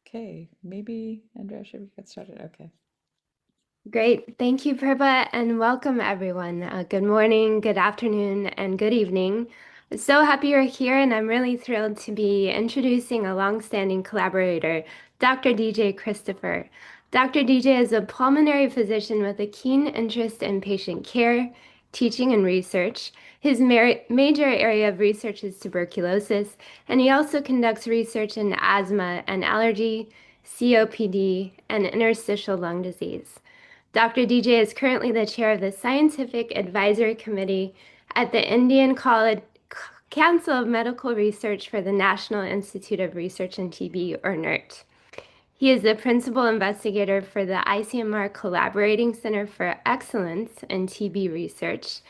Okay, maybe Andrea, should we get started? Okay. Great. Thank you, Prabha, and welcome everyone. Good morning, good afternoon, and good evening. So happy you're here, and I'm really thrilled to be introducing a longstanding collaborator, Dr. DJ Christopher. Dr. DJ is a pulmonary physician with a keen interest in patient care, teaching, and research. His major area of research is tuberculosis, and he also conducts research in asthma and allergy, COPD, and interstitial lung disease. Dr. DJ is currently the chair of the Scientific Advisory Committee at the Indian College Council of Medical Research for the National Institute of Research in TB, or NERT. He is the principal investigator for the ICMR Collaborating Center for Excellence in TB Research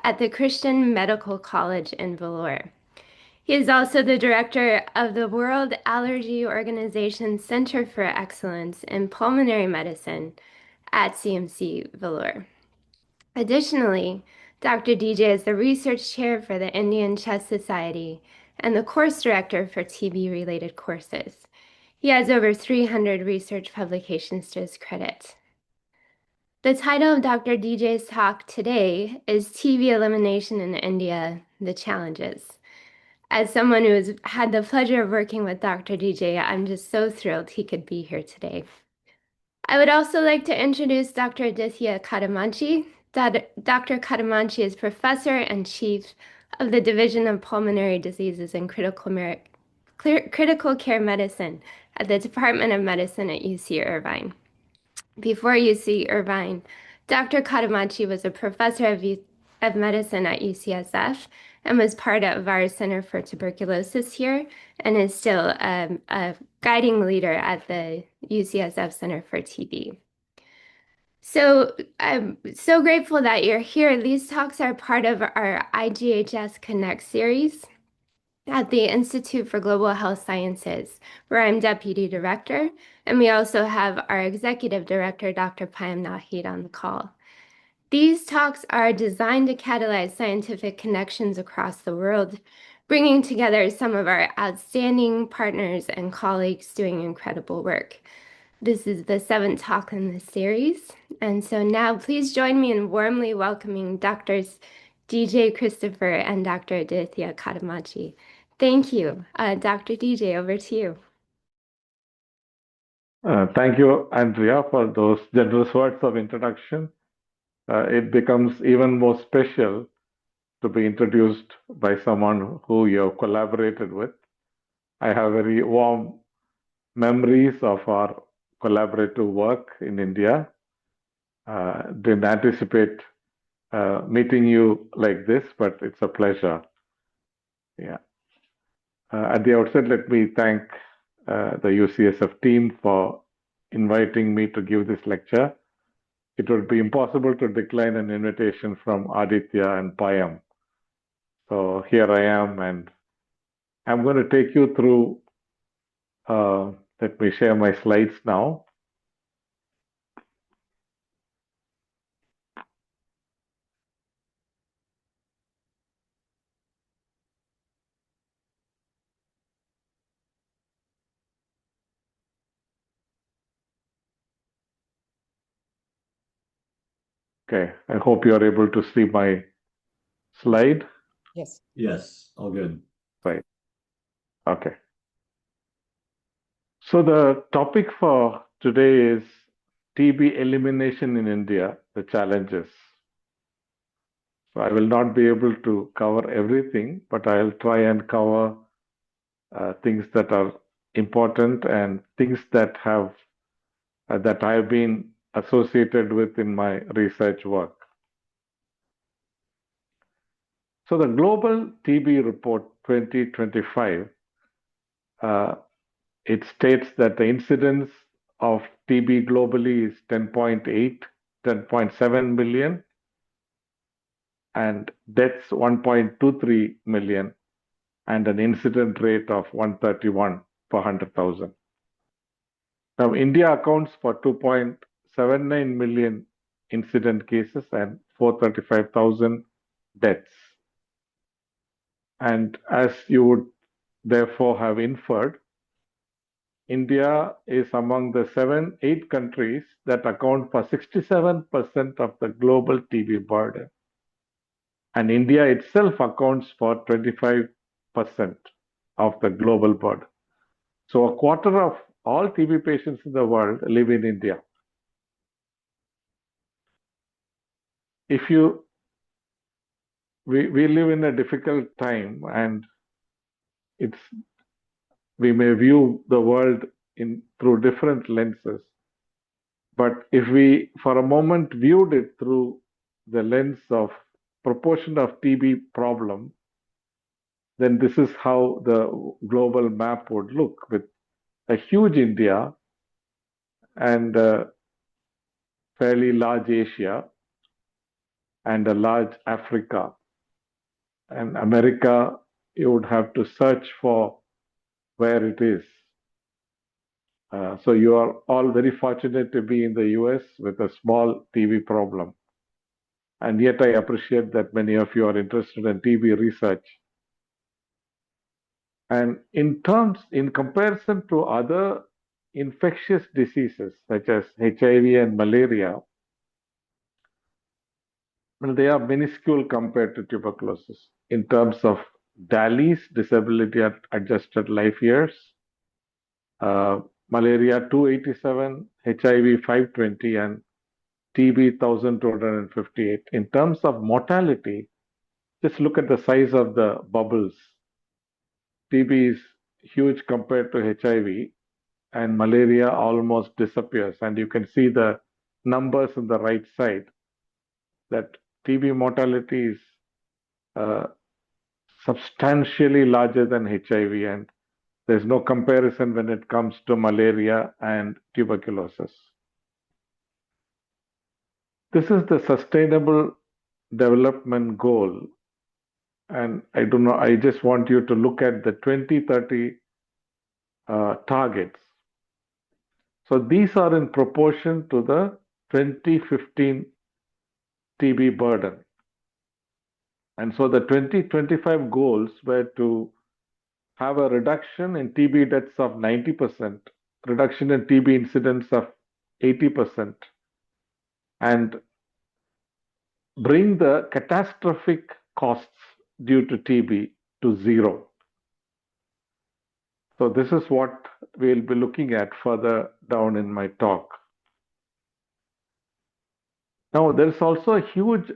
at the Christian Medical College in Vellore. He is also the director of the World Allergy Organization Center for Excellence in Pulmonary Medicine at CMC Vellore. Additionally, Dr. DJ is the research chair for the Indian Chest Society and the course director for TB-related courses. He has over 300 research publications to his credit. The title of Dr. DJ's talk today is TB Elimination in India, The Challenges. As someone who has had the pleasure of working with Dr. DJ, I'm just so thrilled he could be here today. I would also like to introduce Dr. Aditya Kadamanchi. Dr. Kadamanchi is professor and chief of the Division of Pulmonary Diseases and Critical Care Medicine at the Department of Medicine at UC Irvine. Before UC Irvine, Dr. Kadamanchi was a professor of medicine at UCSF and was part of our Center for Tuberculosis here and is still a guiding leader at the UCSF Center for TB. So I'm so grateful that you're here. These talks are part of our IGHS Connect series at the Institute for Global Health Sciences, where I'm deputy director, and we also have our executive director, Dr. Payam Nahid, on the call. These talks are designed to catalyze scientific connections across the world, bringing together some of our outstanding partners and colleagues doing incredible work. This is the 7th talk in this series, and so now please join me in warmly welcoming Drs. DJ Christopher and Dr. Aditya Kadamanchi. Thank you. Dr. DJ, over to you. Thank you, Andrea, for those generous words of introduction. It becomes even more special to be introduced by someone who you have collaborated with. I have very warm memories of our collaborative work in India. Didn't anticipate meeting you like this, but it's a pleasure. Yeah. At the outset, let me thank the UCSF team for inviting me to give this lecture. It would be impossible to decline an invitation from Aditya and Payam. So here I am, and I'm going to take you through, let me share my slides now. Okay, I hope you are able to see my slide. Yes. Yes, all good. Right. Okay. So the topic for today is TB elimination in India, the challenges. So I will not be able to cover everything, but I'll try and cover things that are important and things that have that I've been associated with in my research work. So the Global TB Report 2025, it states that the incidence of TB globally is 10.8, 10.7 million, and deaths 1.23 million, and an incident rate of 131 per 100,000. Now, India accounts for 2.79 million incident cases and 435,000 deaths. And as you would therefore have inferred, India is among the 8 countries that account for 67% of the global TB burden. And India itself accounts for 25% of the global burden. So a quarter of all TB patients in the world live in India. If you, we live in a difficult time, and we may view the world through different lenses. But if we, for a moment, viewed it through the lens of proportion of TB problem, then this is how the global map would look, with a huge India and a fairly large Asia and a large Africa. And America, you would have to search for where it is. So you are all very fortunate to be in the US with a small TB problem. And yet I appreciate that many of you are interested in TB research. And in comparison to other infectious diseases such as HIV and malaria, well, they are minuscule compared to tuberculosis in terms of DALYs, disability adjusted life years, malaria 287, HIV 520, and TB 1258. In terms of mortality, just look at the size of the bubbles. TB is huge compared to HIV, and malaria almost disappears. And you can see the numbers on the right side that TB mortality is substantially larger than HIV, and there's no comparison when it comes to malaria and tuberculosis. This is the Sustainable Development Goal. And I just want you to look at the 2030 targets. So these are in proportion to the 2015 TB burden. And so the 2025 goals were to have a reduction in TB deaths of 90%, reduction in TB incidence of 80%, and bring the catastrophic costs due to TB to zero. So this is what we'll be looking at further down in my talk. Now, there's also a huge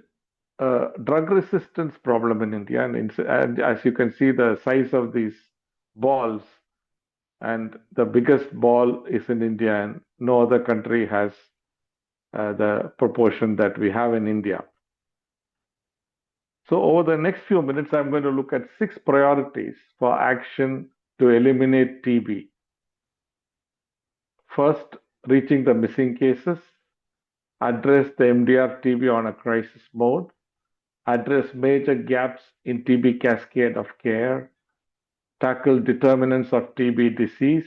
drug resistance problem in India, and as you can see the size of these balls, and the biggest ball is in India, and no other country has the proportion that we have in India. So over the next few minutes, I'm going to look at 6 priorities for action to eliminate TB. First, reaching the missing cases, address the MDR TB on a crisis mode, address major gaps in TB cascade of care, tackle determinants of TB disease,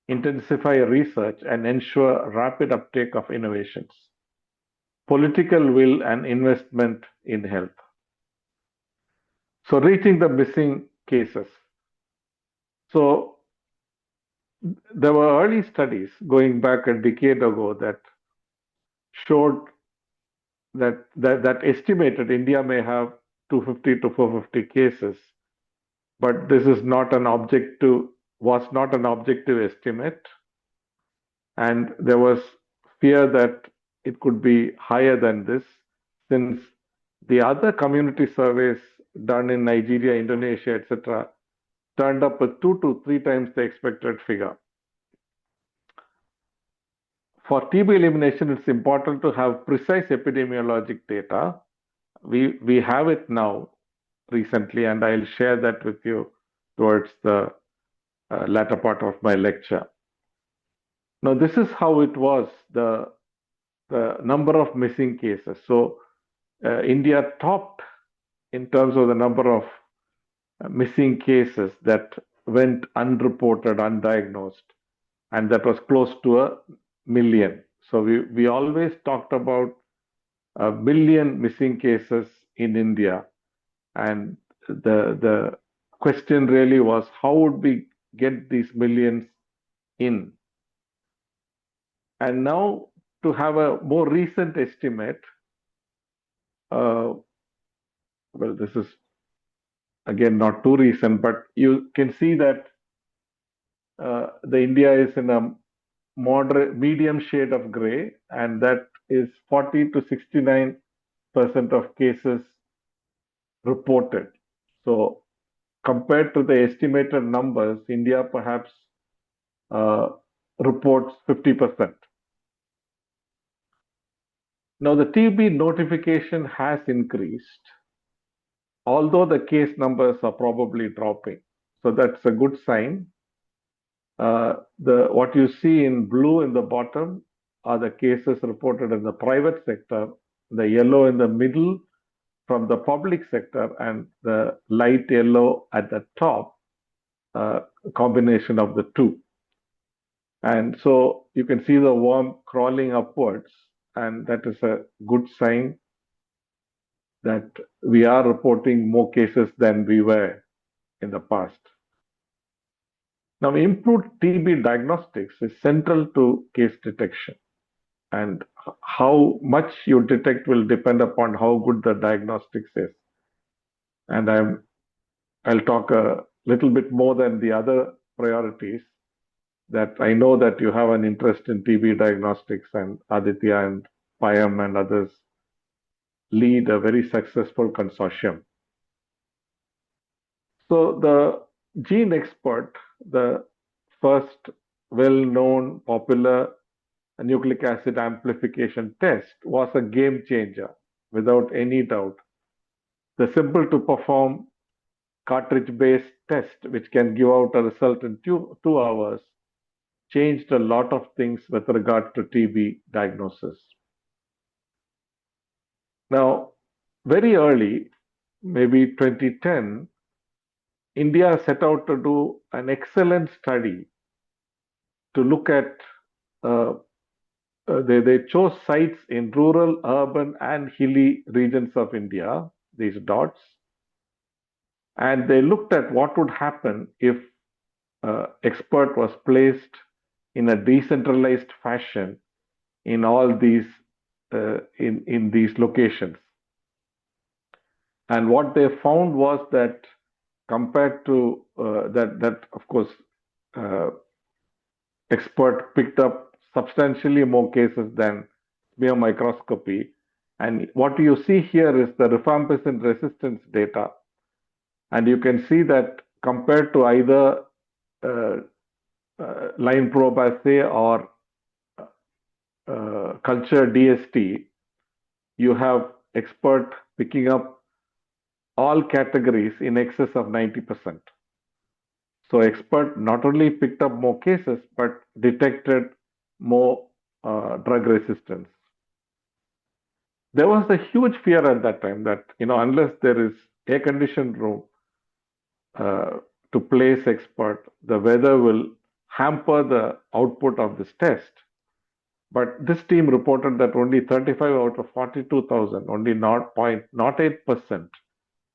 intensify research, and ensure rapid uptake of innovations. Political will and investment in health. So reaching the missing cases. So there were early studies going back a decade ago that showed that estimated India may have 250 to 450 cases, but this is not an objective estimate, and there was fear that it could be higher than this, since the other community surveys done in Nigeria, Indonesia, etc., turned up with 2 to 3 times the expected figure. For TB elimination, it's important to have precise epidemiologic data. We have it now recently, and I'll share that with you towards the latter part of my lecture. Now, this is how it was, the number of missing cases. So India topped in terms of the number of missing cases that went unreported, undiagnosed, and that was close to 1 million. So we always talked about 1 million missing cases in India, and the question really was, how would we get these millions in. And now to have a more recent estimate, well, this is again not too recent, but you can see that the India is in a moderate, medium shade of gray, and that is 40 to 69% of cases reported. So compared to the estimated numbers, India perhaps reports 50%. Now the TB notification has increased, although the case numbers are probably dropping. So that's a good sign. What you see in blue in the bottom are the cases reported in the private sector, the yellow in the middle from the public sector, and the light yellow at the top, combination of the two. And so you can see the worm crawling upwards, and that is a good sign that we are reporting more cases than we were in the past. Now, improved TB diagnostics is central to case detection, and how much you detect will depend upon how good the diagnostics is. And I'll talk a little bit more than the other priorities, that I know that you have an interest in TB diagnostics, and Aditya and Payam and others lead a very successful consortium. So the Gene Expert, the first well-known popular nucleic acid amplification test, was a game changer without any doubt. The simple to perform cartridge-based test, which can give out a result in 2 hours, changed a lot of things with regard to TB diagnosis. Now, very early, maybe 2010, India set out to do an excellent study to look at, they chose sites in rural, urban, and hilly regions of India, these dots, and they looked at what would happen if expert was placed in a decentralized fashion in all these in these locations. And what they found was that compared to that of course expert picked up substantially more cases than smear microscopy. And what you see here is the rifampicin resistance data, and you can see that compared to either line probe assay or culture DST, you have expert picking up all categories in excess of 90%. So expert not only picked up more cases, but detected more drug resistance. There was a huge fear at that time that, unless there is air-conditioned room to place expert, the weather will hamper the output of this test. But this team reported that only 35 out of 42,000, only 0.08%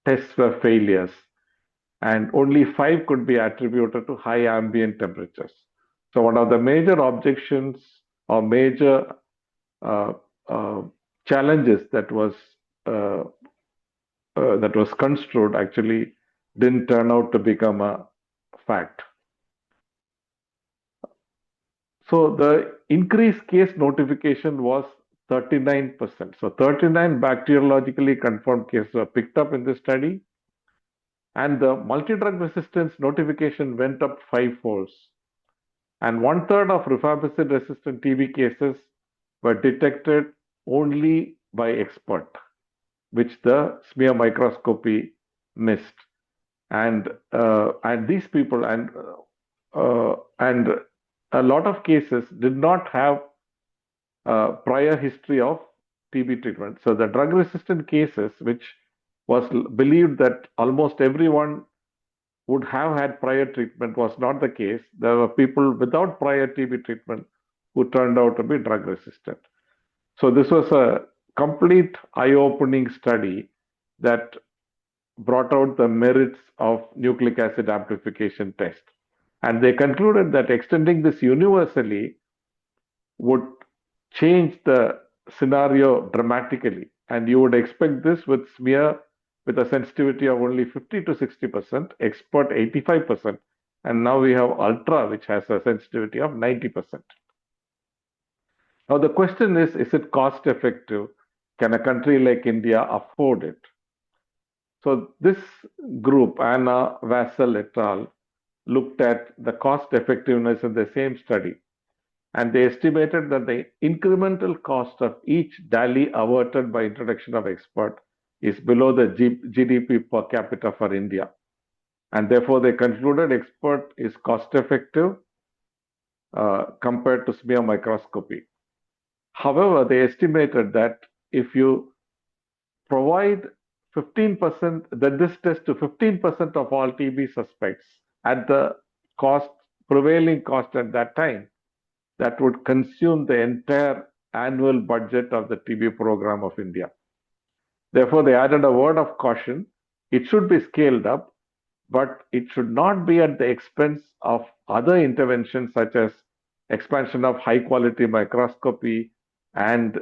tests were failures, and only 5 could be attributed to high ambient temperatures. So one of the major objections or major challenges that was construed actually didn't turn out to become a fact. So the increased case notification was 39%. So 39 bacteriologically confirmed cases were picked up in this study, and the multi-drug resistance notification went up 5-fold. And 1/3 of rifampicin resistant TB cases were detected only by expert, which the smear microscopy missed. And these people and a lot of cases did not have prior history of TB treatment. So the drug resistant cases, which was believed that almost everyone would have had prior treatment, was not the case. There were people without prior TB treatment who turned out to be drug resistant. So this was a complete eye-opening study that brought out the merits of nucleic acid amplification test. And they concluded that extending this universally would change the scenario dramatically. And you would expect this with smear with a sensitivity of only 50 to 60%, expert 85%, and now we have ultra, which has a sensitivity of 90%. Now the question is it cost effective? Can a country like India afford it? So this group, Anna, Vassell et al., looked at the cost effectiveness in the same study, and they estimated that the incremental cost of each DALI averted by introduction of expert is below the GDP per capita for India. And therefore, they concluded expert is cost effective compared to smear microscopy. However, they estimated that if you provide 15%, this test to 15% of all TB suspects at the prevailing cost at that time, that would consume the entire annual budget of the TB program of India. Therefore, they added a word of caution. It should be scaled up, but it should not be at the expense of other interventions such as expansion of high quality microscopy and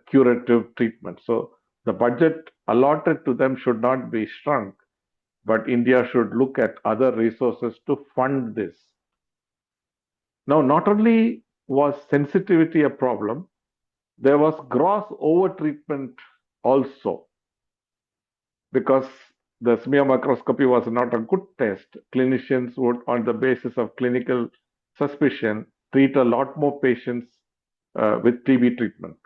curative treatment. So the budget allotted to them should not be shrunk, but India should look at other resources to fund this. Now, not only was sensitivity a problem, there was gross overtreatment also, because the smear microscopy was not a good test. Clinicians would, on the basis of clinical suspicion, treat a lot more patients with TB treatment.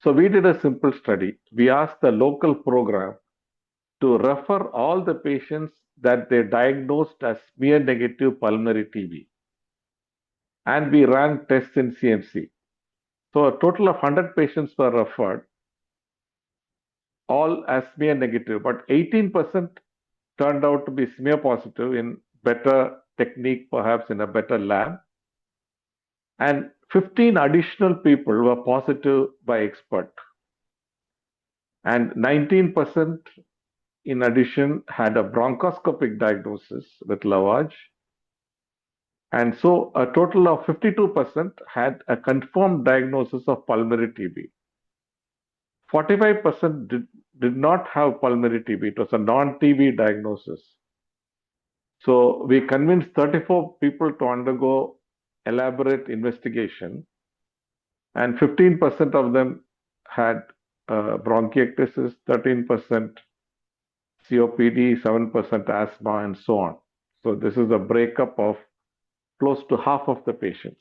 So we did a simple study. We asked the local program to refer all the patients that they diagnosed as smear negative pulmonary TB. And we ran tests in CMC. So a total of 100 patients were referred, all as smear negative, but 18% turned out to be smear positive in better technique, perhaps in a better lab. And 15 additional people were positive by expert. And 19% in addition had a bronchoscopic diagnosis with lavage. And so a total of 52% had a confirmed diagnosis of pulmonary TB. 45% did not have pulmonary TB. It was a non-TB diagnosis. So we convinced 34 people to undergo elaborate investigation, and 15% of them had bronchiectasis, 13% COPD, 7% asthma, and so on. So this is a breakup of close to half of the patients.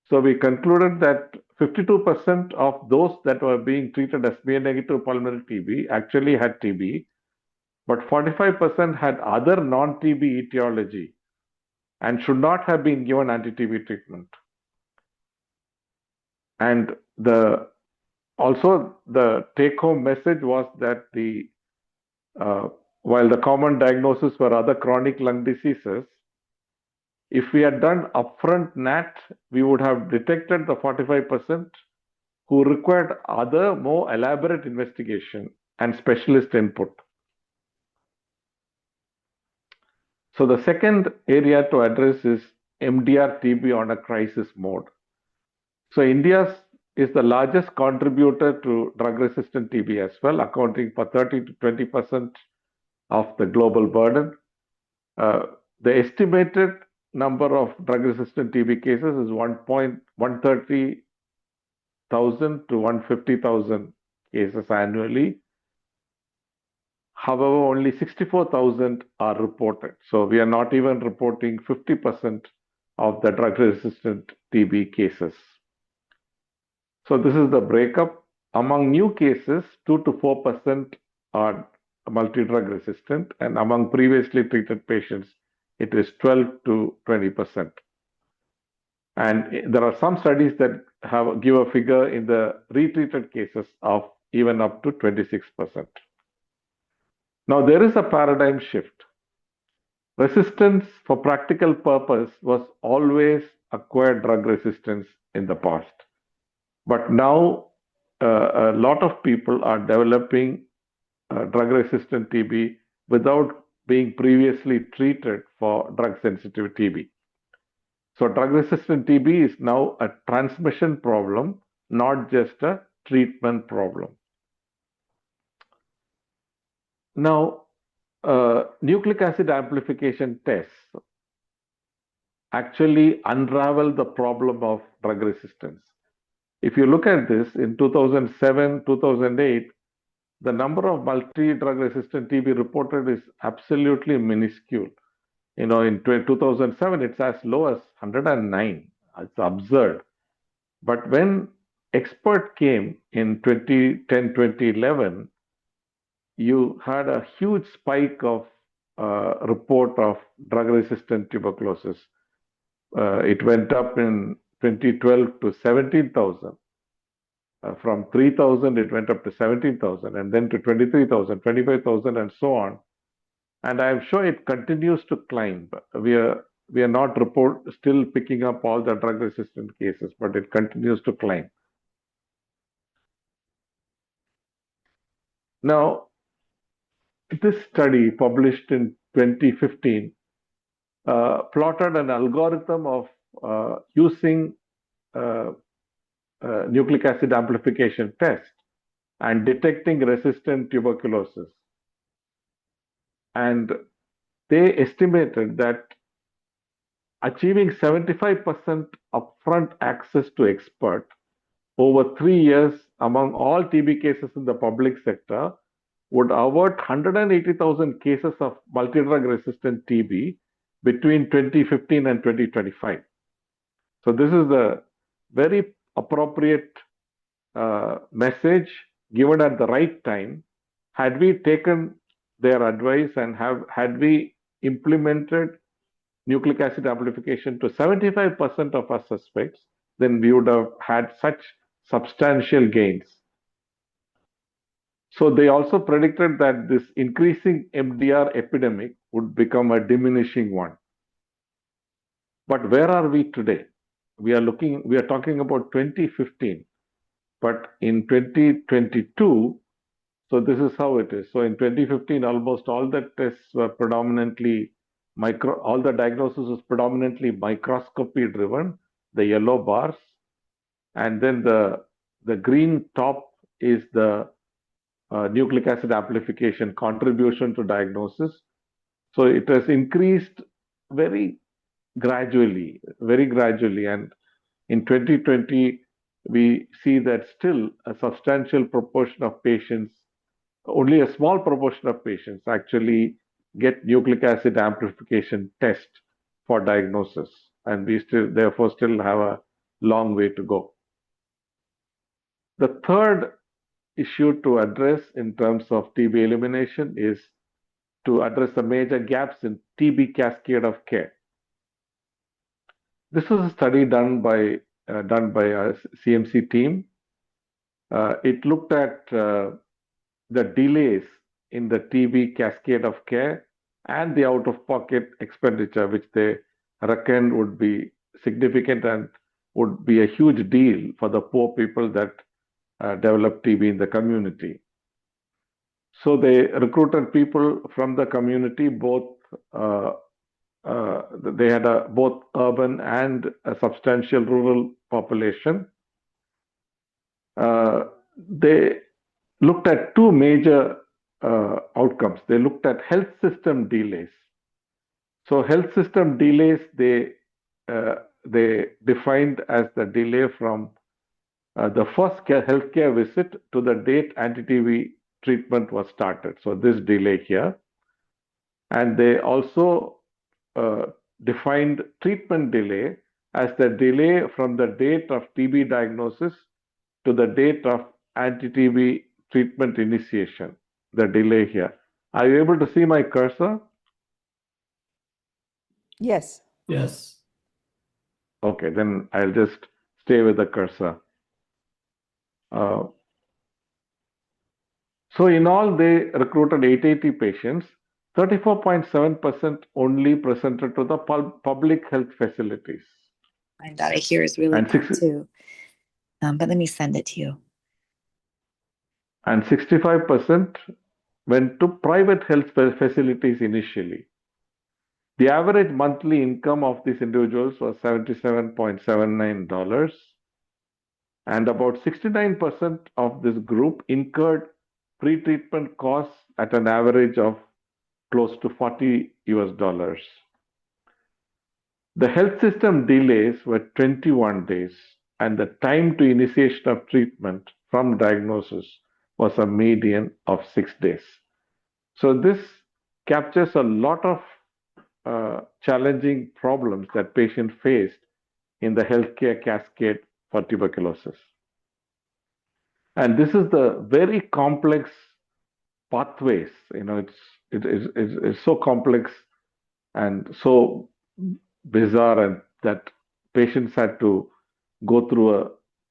So we concluded that 52% of those that were being treated as smear negative pulmonary TB actually had TB, but 45% had other non-TB etiology and should not have been given anti-TB treatment. And also the take-home message was that while the common diagnosis were other chronic lung diseases, if we had done upfront NAT, we would have detected the 45% who required other more elaborate investigation and specialist input. So the second area to address is MDR TB on a crisis mode. So India is the largest contributor to drug-resistant TB as well, accounting for 30 to 20% of the global burden. The estimated number of drug-resistant TB cases is 130,000 to 150,000 cases annually. However, only 64,000 are reported. So we are not even reporting 50% of the drug-resistant TB cases. So this is the breakup. Among new cases, 2 to 4% are multi-drug resistant, and among previously treated patients, it is 12 to 20%. And there are some studies that give a figure in the retreated cases of even up to 26%. Now, there is a paradigm shift. Resistance for practical purpose was always acquired drug resistance in the past. But now, a lot of people are developing drug resistant TB without being previously treated for drug-sensitive TB. So drug-resistant TB is now a transmission problem, not just a treatment problem. Now, nucleic acid amplification tests actually unravel the problem of drug resistance. If you look at this, in 2007, 2008, the number of multi-drug resistant TB reported is absolutely minuscule. In 2007, it's as low as 109. It's absurd. But when expert came in 2010, 2011, you had a huge spike of report of drug-resistant tuberculosis. It went up in 2012 to 17,000. From 3,000, it went up to 17,000, and then to 23,000, 25,000, and so on. And I'm sure it continues to climb. We are not still picking up all the drug-resistant cases, but it continues to climb. Now, this study published in 2015 plotted an algorithm of using nucleic acid amplification test and detecting resistant tuberculosis. And they estimated that achieving 75% upfront access to expert over 3 years among all TB cases in the public sector would avert 180,000 cases of multi-drug resistant TB between 2015 and 2025. So this is a very appropriate message given at the right time. Had we taken their advice and had we implemented nucleic acid amplification to 75% of our suspects, then we would have had such substantial gains. So they also predicted that this increasing MDR epidemic would become a diminishing one. But where are we today? We are talking about 2015, but in 2022, so this is how it is. So in 2015, almost all the tests were predominantly all the diagnosis was predominantly microscopy driven, the yellow bars, and then the green top is the nucleic acid amplification contribution to diagnosis. So it has increased very gradually, and in 2020, we see that still a substantial proportion of patients, only a small proportion of patients actually get nucleic acid amplification test for diagnosis, and we therefore still have a long way to go. The third issue to address in terms of TB elimination is to address the major gaps in TB cascade of care. This was a study done by a CMC team. It looked at the delays in the TB cascade of care and the out-of-pocket expenditure, which they reckoned would be significant and would be a huge deal for the poor people that develop TB in the community. So they recruited people from the community, both they had both urban and a substantial rural population. They looked at two major outcomes. They looked at health system delays. So health system delays, they defined as the delay from the first healthcare visit to the date anti-TB treatment was started. So this delay here. And they also defined treatment delay as the delay from the date of TB diagnosis to the date of anti-TB treatment initiation, the delay here. Are you able to see my cursor? Yes. Yes. Okay, then I'll just stay with the cursor. So in all, they recruited 880 patients. 34.7% only presented to the public health facilities. My data here is really bad too, but let me send it to you. And 65% went to private health facilities initially. The average monthly income of these individuals was $77.79, and about 69% of this group incurred pre-treatment costs at an average of close to $40. The health system delays were 21 days, and the time to initiation of treatment from diagnosis was a median of 6 days. So this captures a lot of challenging problems that patients faced in the healthcare cascade for tuberculosis. And this is the very complex pathways. It's so complex and so bizarre, and that patients had to go through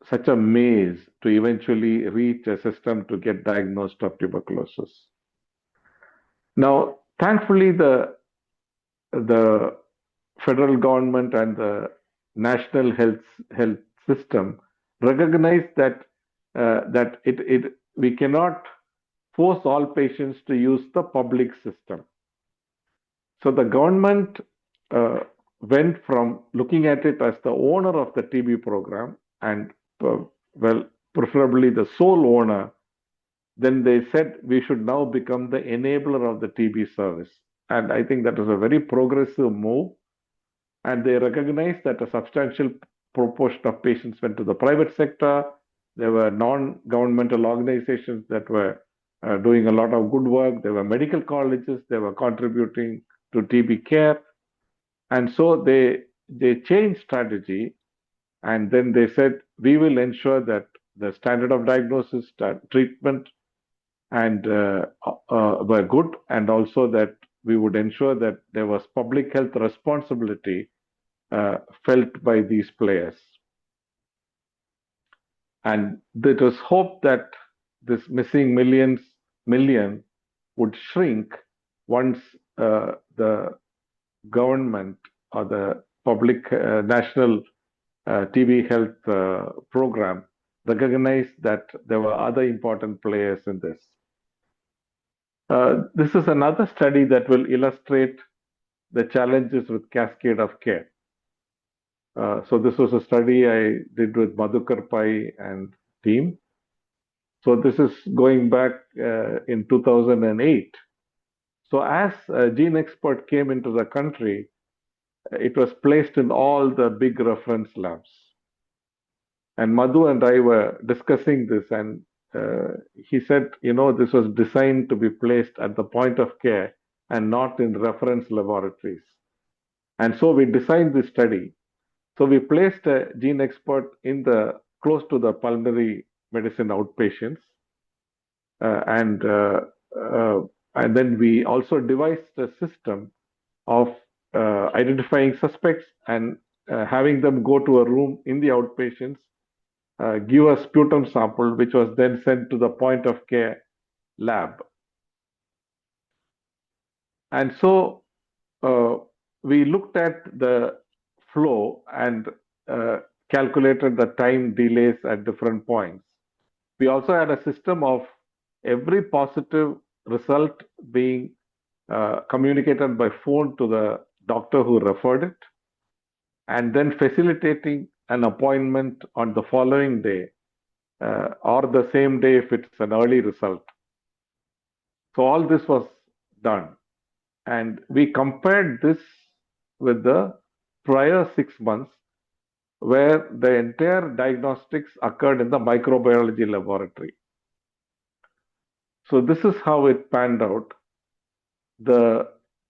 such a maze to eventually reach a system to get diagnosed of tuberculosis. Now, thankfully, the federal government and the national health system recognize that we cannot force all patients to use the public system. So the government went from looking at it as the owner of the TB program and preferably the sole owner. Then they said we should now become the enabler of the TB service. And I think that was a very progressive move. And they recognized that a substantial proportion of patients went to the private sector. There were non-governmental organizations that were doing a lot of good work. There were medical colleges. They were contributing to TB care. And so they changed strategy. And then they said, we will ensure that the standard of diagnosis, treatment, and were good, and also that we would ensure that there was public health responsibility felt by these players. And it was hoped that this missing million would shrink once the government or the public national TB health program recognized that there were other important players in this. This is another study that will illustrate the challenges with cascade of care. So this was a study I did with Madhukar Pai and team. So this is going back in 2008. So as Gene Expert came into the country, it was placed in all the big reference labs. And Madhu and I were discussing this, and he said, this was designed to be placed at the point of care and not in reference laboratories. And so we designed this study. So we placed a Gene Expert close to the pulmonary medicine outpatients, and then we also devised a system of identifying suspects and having them go to a room in the outpatients, give a sputum sample, which was then sent to the point of care lab. And so we looked at the flow and calculated the time delays at different points. We also had a system of every positive result being communicated by phone to the doctor who referred it, and then facilitating an appointment on the following day or the same day if it's an early result. So all this was done. And we compared this with the prior 6 months, where the entire diagnostics occurred in the microbiology laboratory. So this is how it panned out. The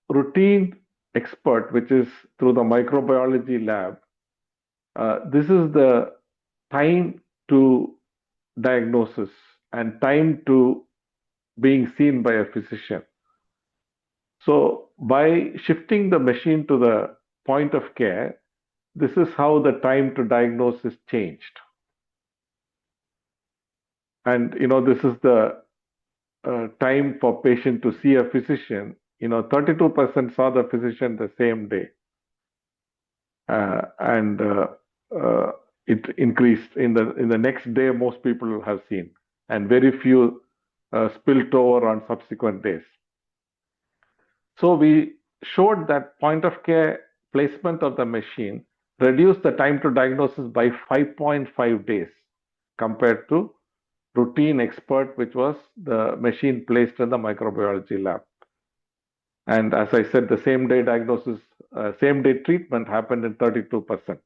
routine expert, which is through the microbiology lab, this is the time to diagnosis and time to being seen by a physician. So by shifting the machine to the point of care, this is how the time to diagnosis changed. And this is the time for patient to see a physician. 32% saw the physician the same day, and it increased in the next day. Most people have seen, and very few spilt over on subsequent days. So we showed that point of care placement of the machine reduced the time to diagnosis by 5.5 days compared to routine expert, which was the machine placed in the microbiology lab. And as I said, the same day diagnosis, same day treatment happened in 32%.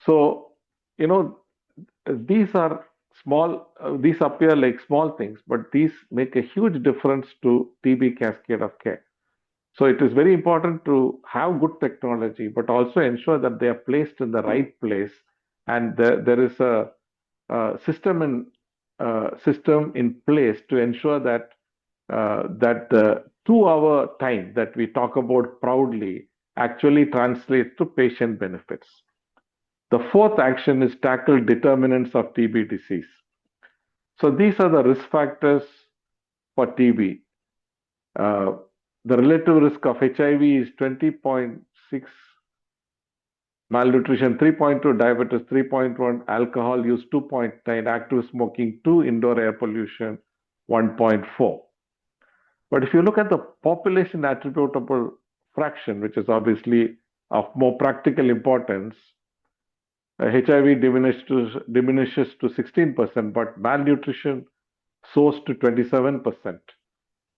So, these are small, these appear like small things, but these make a huge difference to TB cascade of care. So it is very important to have good technology, but also ensure that they are placed in the right place, and there is a system in place to ensure that the 2-hour time that we talk about proudly actually translates to patient benefits. The fourth action is tackle determinants of TB disease. So these are the risk factors for TB. The relative risk of HIV is 20.6, malnutrition 3.2, diabetes 3.1, alcohol use 2.9, active smoking 2, indoor air pollution 1.4. But if you look at the population attributable fraction, which is obviously of more practical importance, HIV diminishes to 16%, but malnutrition soars to 27%.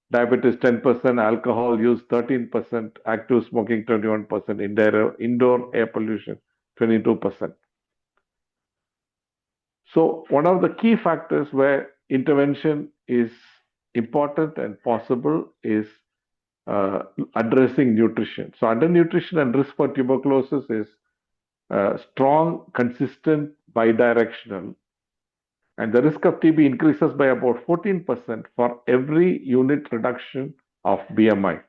Diabetes 10%, alcohol use 13%, active smoking 21%, indoor air pollution 22%. So one of the key factors where intervention is important and possible is addressing nutrition. So undernutrition and risk for tuberculosis is strong, consistent, bidirectional. And the risk of TB increases by about 14% for every unit reduction of BMI.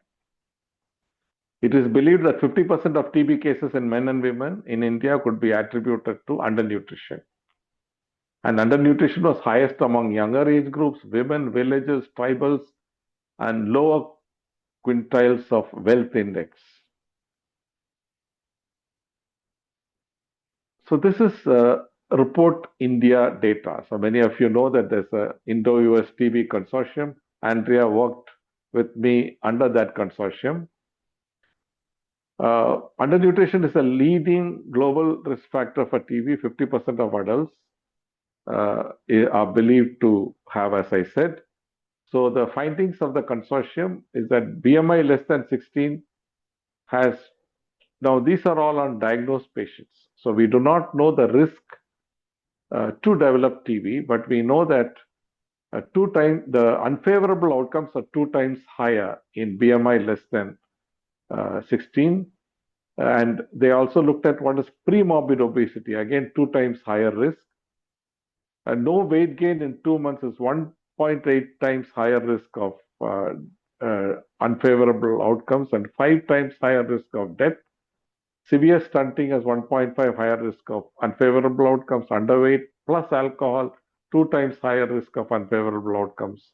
It is believed that 50% of TB cases in men and women in India could be attributed to undernutrition. And undernutrition was highest among younger age groups, women, villages, tribals, and lower quintiles of wealth index. So this is Report India data. So many of you know that there's a Indo-US TB consortium. Andrea worked with me under that consortium. Undernutrition is a leading global risk factor for TB. 50% of adults are believed to have, as I said. So the findings of the consortium is that BMI less than 16 has, now these are all on diagnosed patients. So we do not know the risk to develop TB, but we know that the unfavorable outcomes are 2 times higher in BMI less than 16. And they also looked at what is pre-morbid obesity, again 2 times higher risk. And no weight gain in 2 months is 1.8 times higher risk of unfavorable outcomes and 5 times higher risk of death. Severe stunting has 1.5 higher risk of unfavorable outcomes. Underweight plus alcohol, 2 times higher risk of unfavorable outcomes.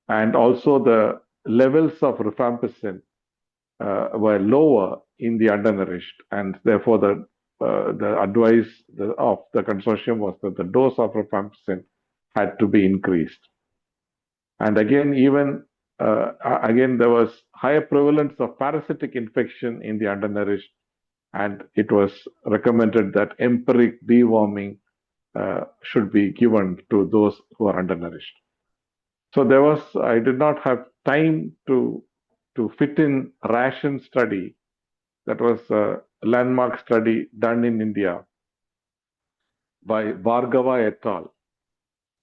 And also the levels of rifampicin were lower in the undernourished, and therefore the advice of the consortium was that the dose of rifampicin had to be increased. And again, there was higher prevalence of parasitic infection in the undernourished, and it was recommended that empiric deworming should be given to those who are undernourished. So I did not have time to fit in ration study. That was a landmark study done in India by Bhargava et al.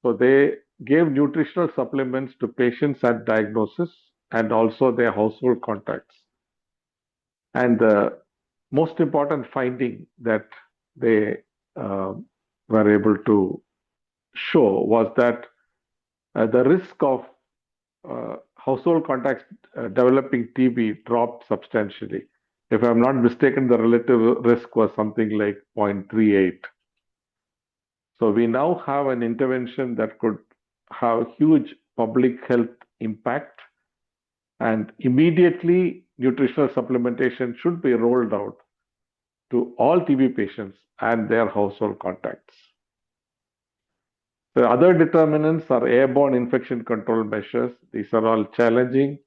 So they gave nutritional supplements to patients at diagnosis and also their household contacts. And the most important finding that they were able to show was that the risk of household contacts developing TB dropped substantially. If I'm not mistaken, the relative risk was something like 0.38. So we now have an intervention that could have huge public health impact, and immediately nutritional supplementation should be rolled out to all TB patients and their household contacts. The other determinants are airborne infection control measures. These are all challenging.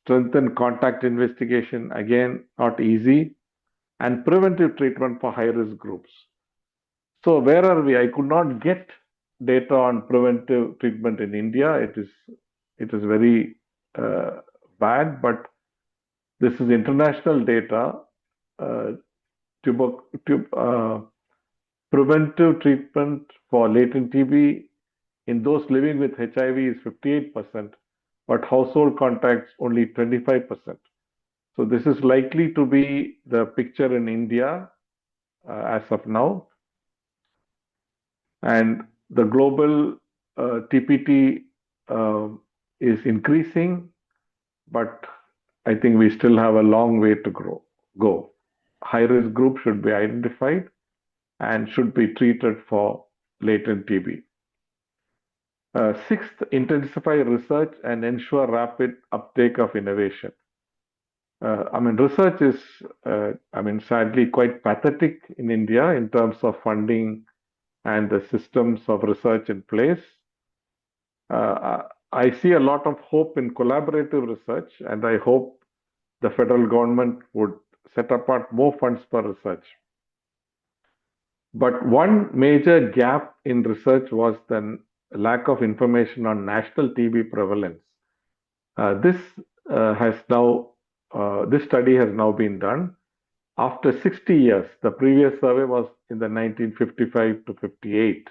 Strengthen contact investigation, again, not easy. And preventive treatment for high-risk groups. So where are we? I could not get data on preventive treatment in India. It is very bad, but this is international data. Preventive treatment for latent TB in those living with HIV is 58%, but household contacts only 25%. So this is likely to be the picture in India as of now. And the global TPT is increasing, but I think we still have a long way to go. High-risk groups should be identified and should be treated for latent TB. Sixth, intensify research and ensure rapid uptake of innovation. Research is, sadly quite pathetic in India in terms of funding and the systems of research in place. I see a lot of hope in collaborative research, and I hope the federal government would set apart more funds for research. But one major gap in research was the lack of information on national TB prevalence. This study has now been done. After 60 years, the previous survey was in the 1955 to 58.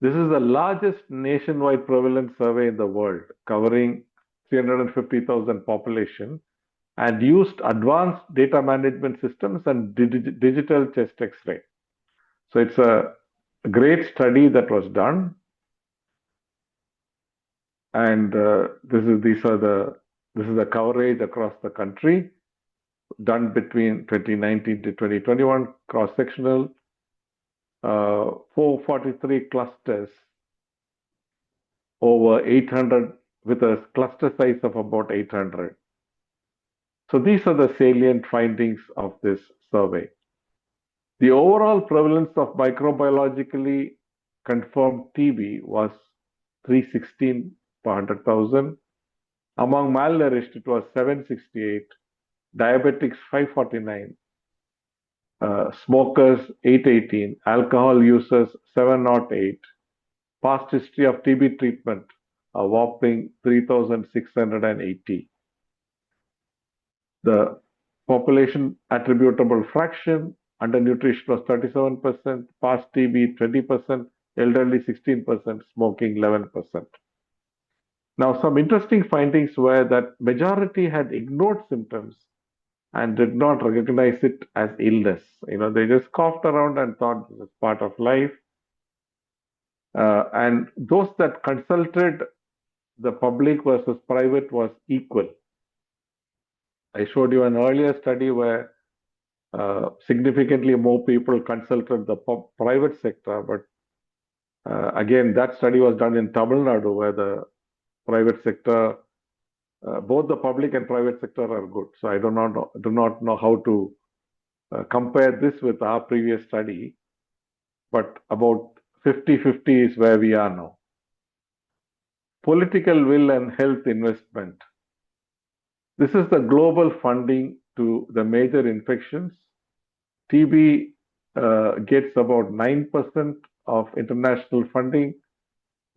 This is the largest nationwide prevalence survey in the world, covering 350,000 population, and used advanced data management systems and digital chest X-ray. So it's a great study that was done. And this is the coverage across the country, done between 2019 to 2021, cross-sectional, 443 clusters, over 800, with a cluster size of about 800. So these are the salient findings of this survey. The overall prevalence of microbiologically confirmed TB was 316 per 100,000. Among malnourished, it was 768, diabetics 549, smokers 818, alcohol users 708, past history of TB treatment a whopping 3,680. The population attributable fraction under nutrition was 37%, past TB 20%, elderly 16%, smoking 11%. Now, some interesting findings were that majority had ignored symptoms and did not recognize it as illness. They just coughed around and thought this is part of life. And those that consulted the public versus private was equal. I showed you an earlier study where significantly more people consulted the private sector, but again, that study was done in Tamil Nadu, where the private sector, both the public and private sector are good. So I do not know how to compare this with our previous study, but about 50-50 is where we are now. Political will and health investment. This is the global funding to the major infections. TB gets about 9% of international funding.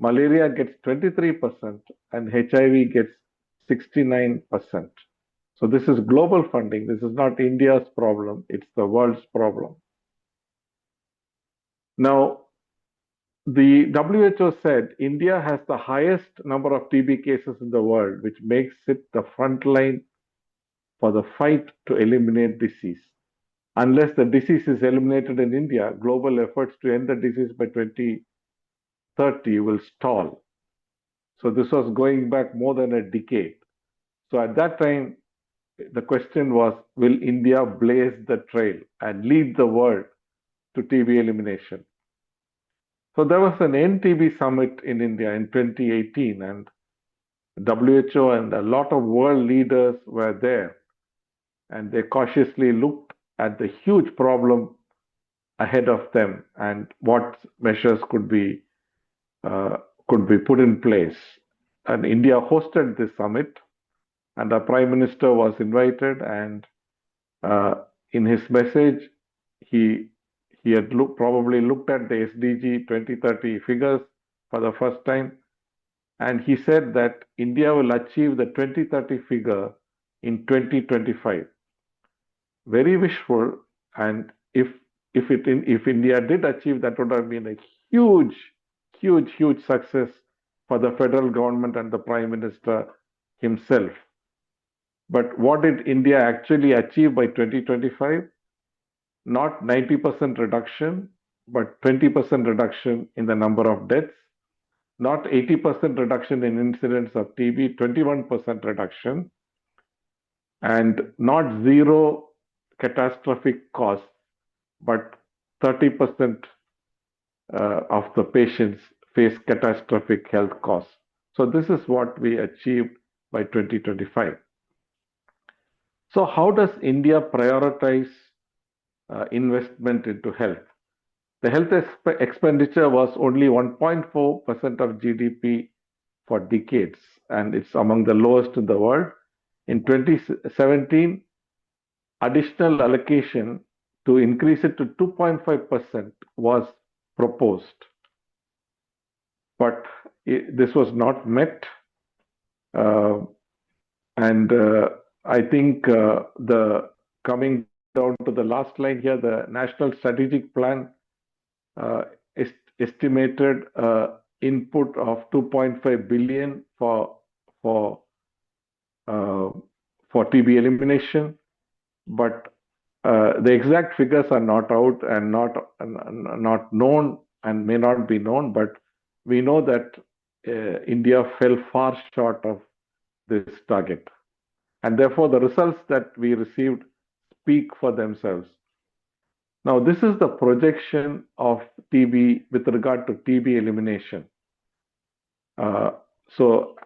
Malaria gets 23% and HIV gets 69%. So this is global funding. This is not India's problem. It's the world's problem. Now, the WHO said India has the highest number of TB cases in the world, which makes it the front line for the fight to eliminate disease. Unless the disease is eliminated in India, global efforts to end the disease by 2030 will stall. So this was going back more than a decade. So at that time, the question was, will India blaze the trail and lead the world to TB elimination? So there was an NTB summit in India in 2018, and WHO and a lot of world leaders were there, and they cautiously looked at the huge problem ahead of them and what measures could be uh, could be put in place. And India hosted this summit, and the Prime Minister was invited. And in his message, he had probably looked at the SDG 2030 figures for the first time, and he said that India will achieve the 2030 figure in 2025. Very wishful, and if India did achieve, that would have been a huge, huge, huge success for the federal government and the Prime Minister himself. But what did India actually achieve by 2025? Not 90% reduction, but 20% reduction in the number of deaths, not 80% reduction in incidence of TB, 21% reduction, and not zero catastrophic costs, but 30% of the patients face catastrophic health costs. So this is what we achieved by 2025. So how does India prioritize investment into health? The health expenditure was only 1.4% of GDP for decades, and it's among the lowest in the world. In 2017, additional allocation to increase it to 2.5% was proposed, but this was not met. And I think the coming down to the last line here, the National Strategic Plan estimated input of 2.5 billion for TB elimination, but the exact figures are not out and not known and may not be known. But we know that India fell far short of this target, and therefore the results that we received speak for themselves. Now, this is the projection of TB with regard to TB elimination. So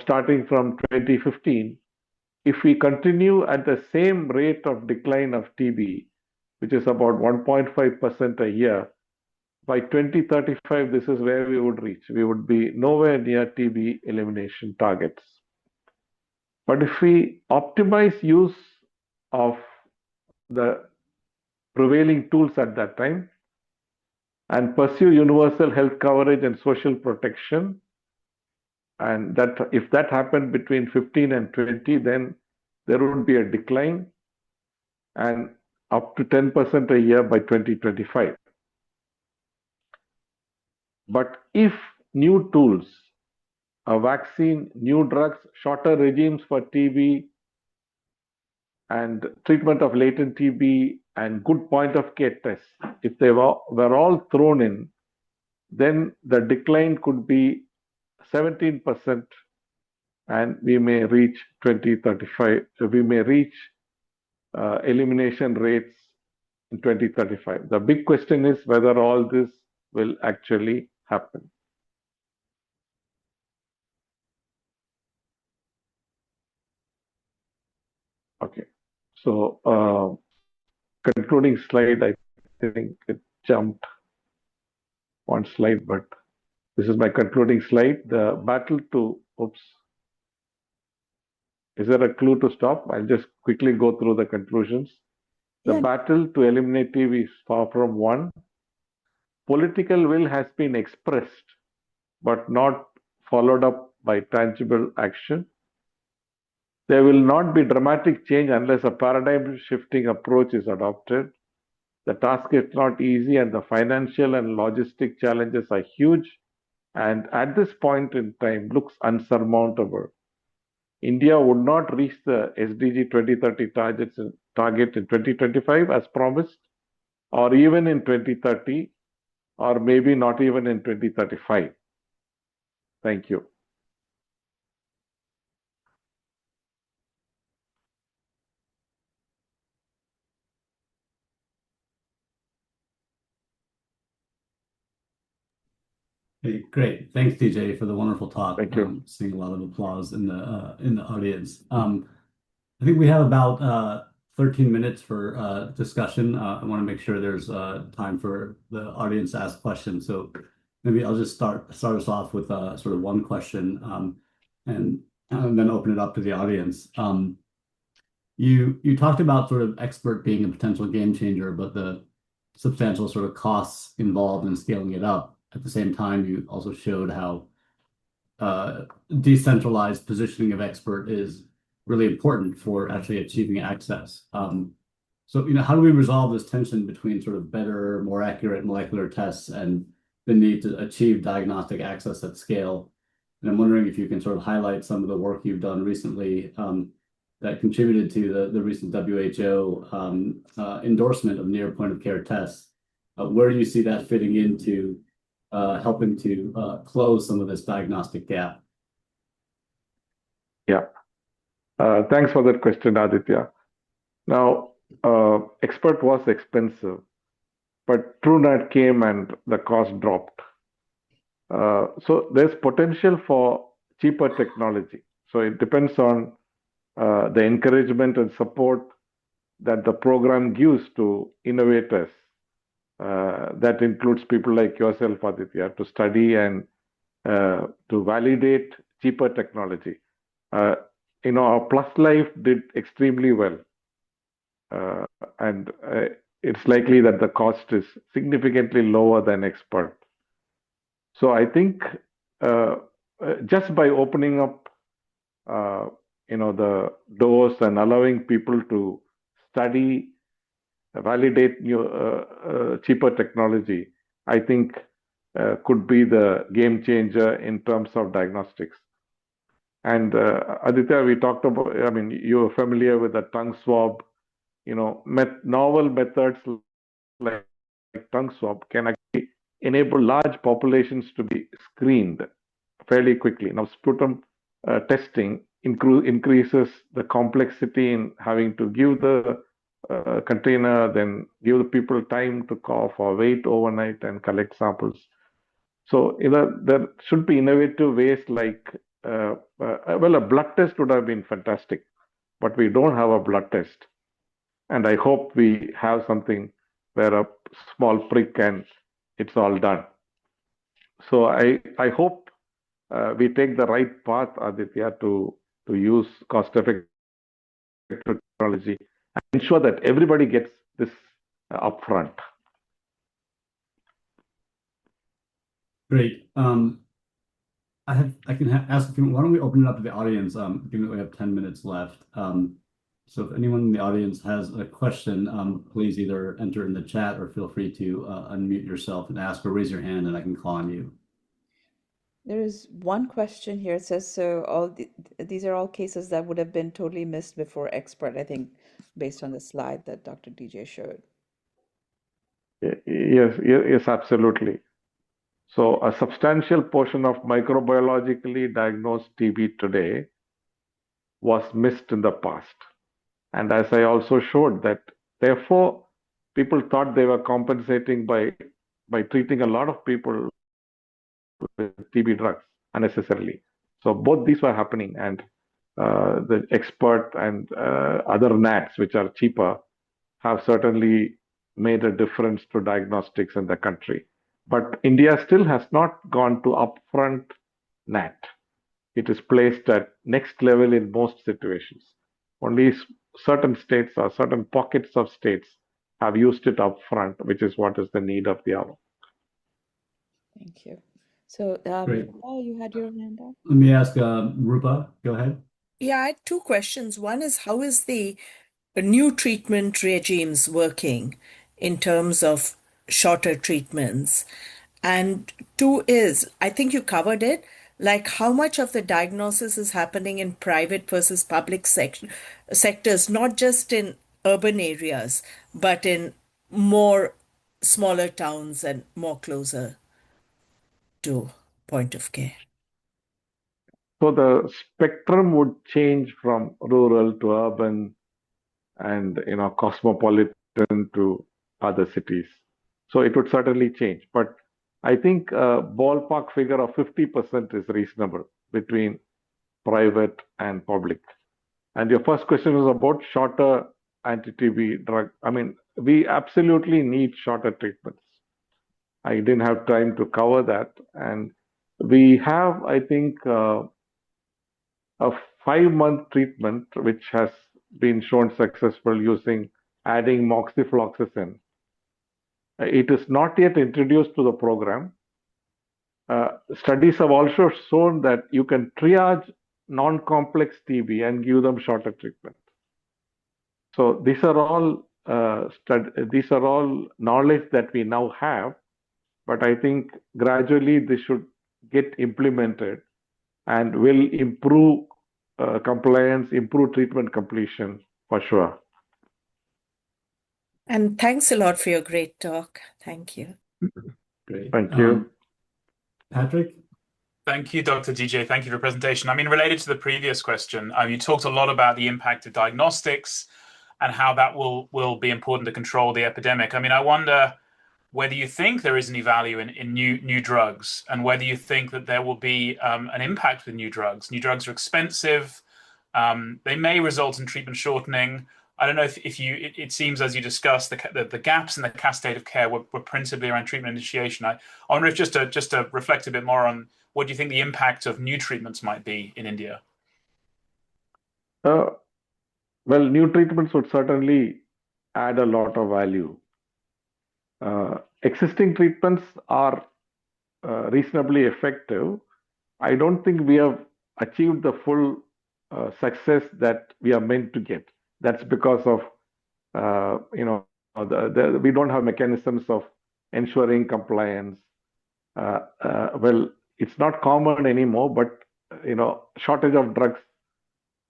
starting from 2015, if we continue at the same rate of decline of TB, which is about 1.5% a year, by 2035, this is where we would reach. We would be nowhere near TB elimination targets. But if we optimize use of the prevailing tools at that time and pursue universal health coverage and social protection, and that if that happened between 15 and 20, then there would be a decline and up to 10% a year by 2025. But if new tools, a vaccine, new drugs, shorter regimes for TB, and treatment of latent TB, and good point of care tests, if they were all thrown in, then the decline could be 17%, and we may reach 2035. So we may reach elimination rates in 2035. The big question is whether all this will actually happen. Okay, so concluding slide, I think it jumped one slide, but this is my concluding slide. The battle to, oops, is there a clue to stop? I'll just quickly go through the conclusions. The battle to eliminate TB is far from won. Political will has been expressed, but not followed up by tangible action. There will not be dramatic change unless a paradigm shifting approach is adopted. The task is not easy, and the financial and logistic challenges are huge, and at this point in time looks unsurmountable. India would not reach the SDG 2030 target in 2025 as promised, or even in 2030, or maybe not even in 2035. Thank you. Hey, great. Thanks, DJ, for the wonderful talk. Thank you. Seeing a lot of applause in the audience. I think we have about 13 minutes for discussion. I want to make sure there's time for the audience to ask questions. So maybe I'll just start us off with sort of one question, and then open it up to the audience. You talked about sort of expert being a potential game changer, but the substantial sort of costs involved in scaling it up. At the same time, you also showed how decentralized positioning of expert is really important for actually achieving access. So, how do we resolve this tension between sort of better, more accurate molecular tests and the need to achieve diagnostic access at scale? And I'm wondering if you can sort of highlight some of the work you've done recently that contributed to the recent WHO endorsement of near point of care tests. Where do you see that fitting into helping to close some of this diagnostic gap? Yeah. Thanks for that question, Aditya. Now, expert was expensive, but TrueNat came and the cost dropped. So there's potential for cheaper technology. So it depends on the encouragement and support that the program gives to innovators. That includes people like yourself, Aditya, to study and to validate cheaper technology. Our Plus Life did extremely well. And it's likely that the cost is significantly lower than expert. So I think just by opening up, the doors and allowing people to study, validate new, cheaper technology, I think could be the game changer in terms of diagnostics. And Aditya, we talked about, you're familiar with the tongue swab. Novel methods like tongue swab can actually enable large populations to be screened fairly quickly. Now, sputum testing increases the complexity in having to give the container, then give the people time to cough or wait overnight and collect samples. So there should be innovative ways like, a blood test would have been fantastic, but we don't have a blood test. And I hope we have something where a small prick and it's all done. So I hope we take the right path, Aditya, to use cost-effective technology and ensure that everybody gets this upfront. Great. I can ask, why don't we open it up to the audience, given that we have 10 minutes left. So if anyone in the audience has a question, please either enter in the chat or feel free to unmute yourself and ask, or raise your hand and I can call on you. There is one question here. It says, so these are all cases that would have been totally missed before expert, I think, based on the slide that Dr. DJ showed. Yes, absolutely. So a substantial portion of microbiologically diagnosed TB today was missed in the past. And as I also showed that, therefore, people thought they were compensating by treating a lot of people with TB drugs unnecessarily. So both these were happening, and the expert and other NATs, which are cheaper, have certainly made a difference to diagnostics in the country. But India still has not gone to upfront NAT. It is placed at next level in most situations. Only certain states or certain pockets of states have used it upfront, which is what is the need of the hour. Thank you. So, Rupa, you had your hand up? Let me ask Rupa, go ahead. Yeah, I had two questions. One is, how is the new treatment regimes working in terms of shorter treatments? And two is, I think you covered it, like how much of the diagnosis is happening in private versus public sectors, not just in urban areas, but in more smaller towns and more closer to point of care. So the spectrum would change from rural to urban and cosmopolitan to other cities. So it would certainly change. But I think a ballpark figure of 50% is reasonable between private and public. And your first question was about shorter anti-TB drug. We absolutely need shorter treatments. I didn't have time to cover that. And we have, I think, a 5-month treatment which has been shown successful using adding moxifloxacin. It is not yet introduced to the program. Studies have also shown that you can triage non-complex TB and give them shorter treatment. So these are all knowledge that we now have, but I think gradually this should get implemented and will improve compliance, improve treatment completion for sure. And thanks a lot for your great talk. Thank you. Great. Thank you. Patrick? Thank you, Dr. DJ. Thank you for your presentation. I mean, related to the previous question, you talked a lot about the impact of diagnostics and how that will be important to control the epidemic. I mean, I wonder whether you think there is any value in new drugs, and whether you think that there will be an impact with new drugs. New drugs are expensive. They may result in treatment shortening. I don't know if it seems, as you discussed, the gaps in the cascade of care were principally around treatment initiation. I wonder if just to reflect a bit more on what do you think the impact of new treatments might be in India? Well, new treatments would certainly add a lot of value. Existing treatments are reasonably effective. I don't think we have achieved the full success that we are meant to get. That's because of we don't have mechanisms of ensuring compliance. Well, it's not common anymore, but shortage of drugs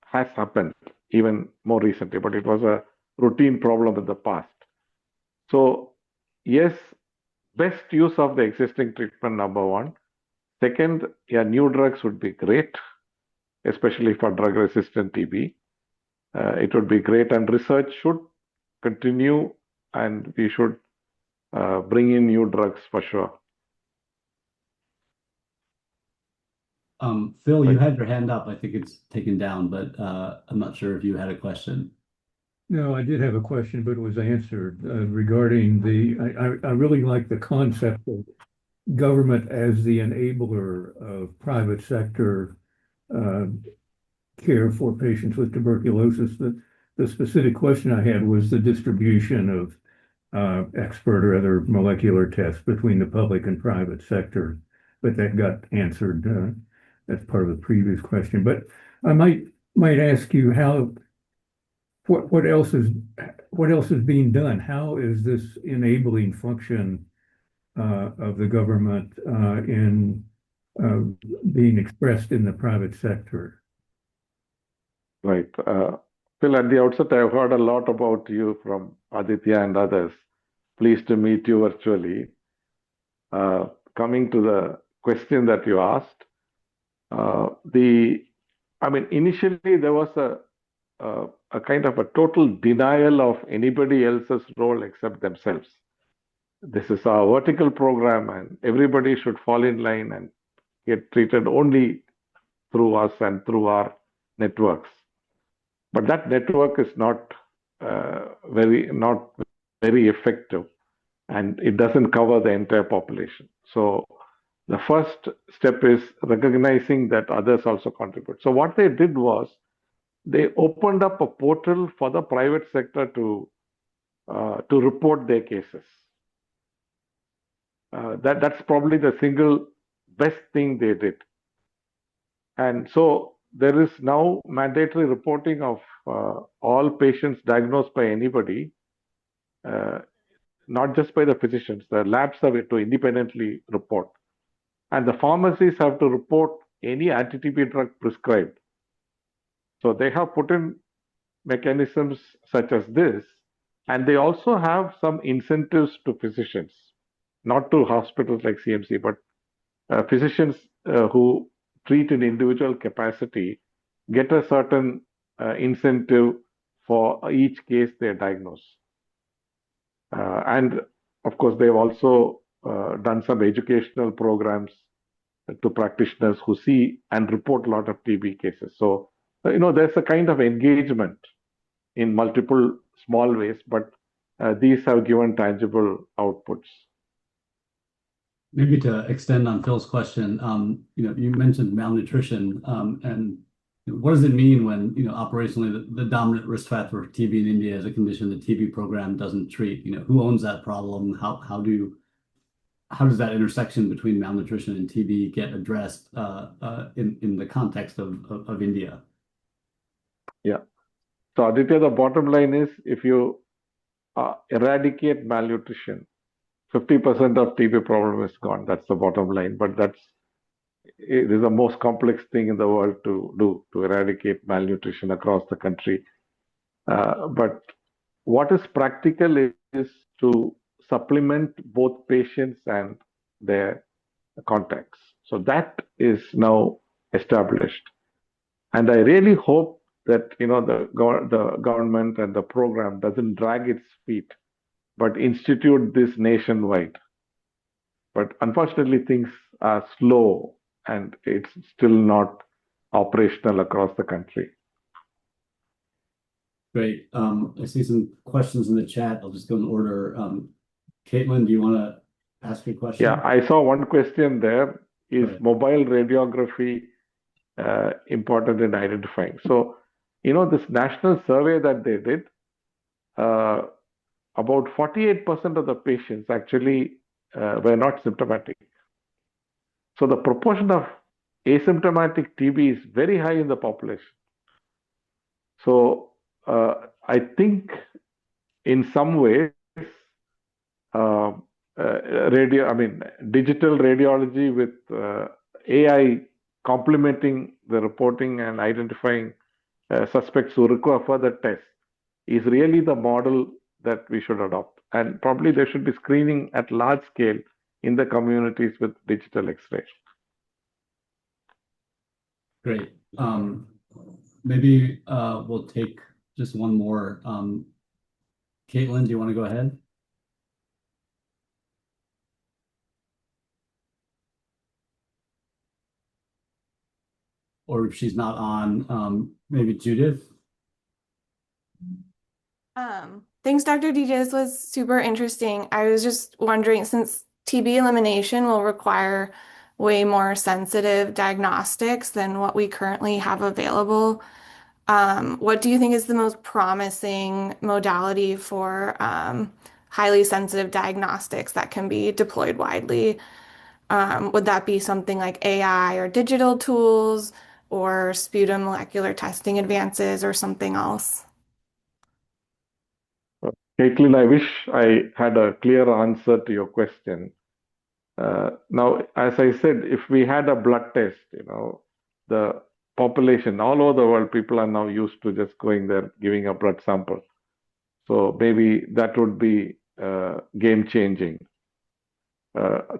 has happened even more recently, but it was a routine problem in the past. So yes, best use of the existing treatment, number one. Second, new drugs would be great, especially for drug-resistant TB. It would be great, and research should continue, and we should bring in new drugs for sure. Phil, you had your hand up. I think it's taken down, but I'm not sure if you had a question. No, I did have a question, but it was answered regarding I really like the concept of government as the enabler of private sector care for patients with tuberculosis. The specific question I had was the distribution of expert or other molecular tests between the public and private sector, but that got answered. That's part of the previous question. But I might ask you what else is being done? How is this enabling function of the government in being expressed in the private sector? Right. Phil, at the outset, I've heard a lot about you from Aditya and others. Pleased to meet you virtually. Coming to the question that you asked, initially there was a kind of a total denial of anybody else's role except themselves. This is our vertical program, and everybody should fall in line and get treated only through us and through our networks. But that network is not very effective, and it doesn't cover the entire population. So the first step is recognizing that others also contribute. So what they did was they opened up a portal for the private sector to report their cases. That's probably the single best thing they did. And so there is now mandatory reporting of all patients diagnosed by anybody, not just by the physicians. The labs have to independently report. And the pharmacies have to report any anti-TB drug prescribed. So they have put in mechanisms such as this, and they also have some incentives to physicians, not to hospitals like CMC, but physicians who treat in individual capacity get a certain incentive for each case they diagnose. And of course, they've also done some educational programs to practitioners who see and report a lot of TB cases. So, there's a kind of engagement in multiple small ways, but these have given tangible outputs. Maybe to extend on Phil's question, you mentioned malnutrition, and what does it mean when, operationally the dominant risk factor for TB in India is a condition the TB program doesn't treat? Who owns that problem? How does that intersection between malnutrition and TB get addressed in the context of India? Yeah. So Aditya, the bottom line is if you eradicate malnutrition, 50% of TB problem is gone. That's the bottom line. But it is the most complex thing in the world to do, to eradicate malnutrition across the country. But what is practical is to supplement both patients and their contacts. So that is now established. And I really hope that the government and the program doesn't drag its feet, but institute this nationwide. But unfortunately, things are slow and it's still not operational across the country. Great. I see some questions in the chat. I'll just go in order. Caitlin, do you want to ask your question? Yeah, I saw one question there. Is mobile radiography important in identifying? So, this national survey that they did, about 48% of the patients actually were not symptomatic. So the proportion of asymptomatic TB is very high in the population. So I think in some ways, digital radiology with AI complementing the reporting and identifying suspects who require further tests is really the model that we should adopt. And probably there should be screening at large scale in the communities with digital X-ray. Great. Maybe we'll take just one more. Caitlin, do you want to go ahead? Or if she's not on, maybe Judith? Thanks, Dr. DJ. This was super interesting. I was just wondering, since TB elimination will require way more sensitive diagnostics than what we currently have available, what do you think is the most promising modality for highly sensitive diagnostics that can be deployed widely? Would that be something like AI or digital tools or sputum molecular testing advances or something else? Caitlin, I wish I had a clear answer to your question. Now, as I said, if we had a blood test, the population all over the world, people are now used to just going there, giving a blood sample. So maybe that would be game changing.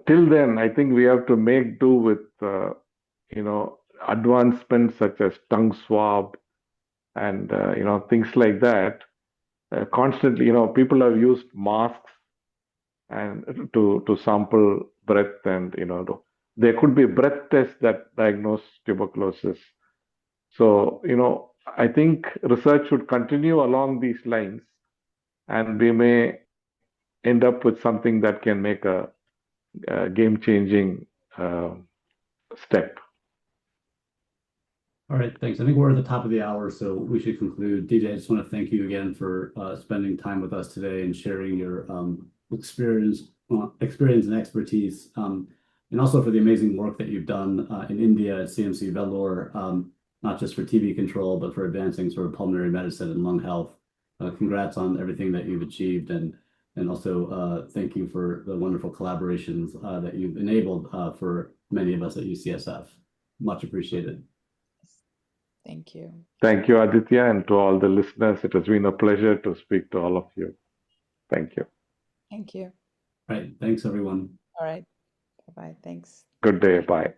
Till then, I think we have to make do with, advancements such as tongue swab and, things like that. Constantly, people have used masks and to sample breath, and there could be breath tests that diagnose tuberculosis. So I think research should continue along these lines, and we may end up with something that can make a game-changing step. All right, thanks. I think we're at the top of the hour, so we should conclude. DJ, I just want to thank you again for spending time with us today and sharing your experience and expertise, and also for the amazing work that you've done in India at CMC Vellore, not just for TB control, but for advancing sort of pulmonary medicine and lung health. Congrats on everything that you've achieved, and also thank you for the wonderful collaborations that you've enabled for many of us at UCSF. Much appreciated. Thank you. Thank you, Aditya, and to all the listeners. It has been a pleasure to speak to all of you. Thank you. Thank you. All right. Thanks, everyone. All right. Bye-bye. Thanks. Good day. Bye.